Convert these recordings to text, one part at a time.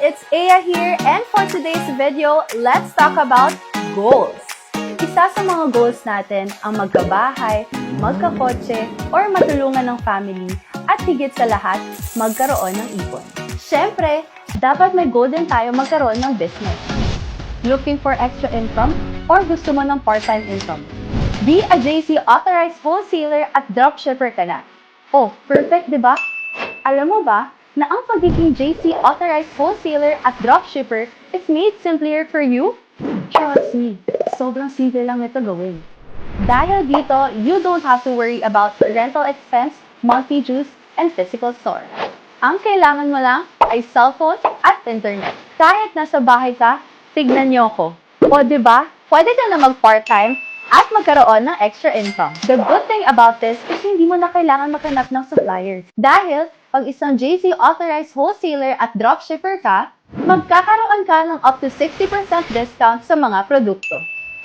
It's Aya here, and for today's video, let's talk about goals. Isa sa mga goals natin ang magkabahay, magkakotse, or matulungan ng family, at higit sa lahat, magkaroon ng ipon. Siyempre, dapat may goal din tayo magkaroon ng business. Looking for extra income, or gusto mo ng part-time income? Be a JC authorized wholesaler at dropshipper ka na. Oh, perfect, di ba? Alam mo ba na ang pagiging JC authorized wholesaler at dropshipper is made simpler for you? Trust me, sobrang simple lang ito gawin. Dahil dito, you don't have to worry about rental expense, monthly dues, and physical store. Ang kailangan mo lang ay cellphone at internet. Kahit nasa bahay ka, tignan niyo ako. O diba, pwede ka na mag-part-time at magkaroon ng extra income. The good thing about this is hindi mo na kailangan maghanap ng suppliers. Dahil, pag isang JC authorized wholesaler at dropshipper ka, magkakaroon ka ng up to 60% discount sa mga produkto.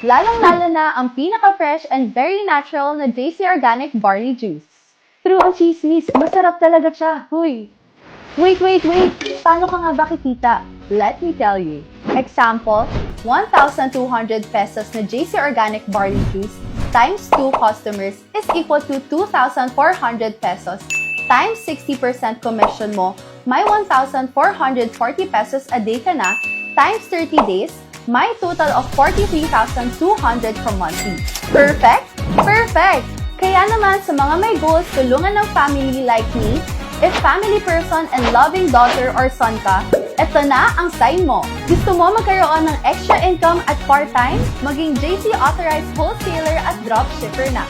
Lalong-lalo na ang pinaka-fresh and very natural na JC Organic Barley Juice. True ang chismis, masarap talaga siya. Huy! Wait! Paano ka nga ba kikita? Let me tell you. Example, 1,200 pesos na JC Organic Barley Juice times 2 customers is equal to 2,400 pesos times 60% commission mo, may 1,440 pesos a day ka na, times 30 days, may total of 43,200 per monthly. Perfect? Perfect! Kaya naman sa mga may goals tulungan ng family like me, if family person and loving daughter or son ka, eto na ang sign mo. Gusto mo magkaroon ng extra income at part-time? Maging JC authorized wholesaler at dropshipper na.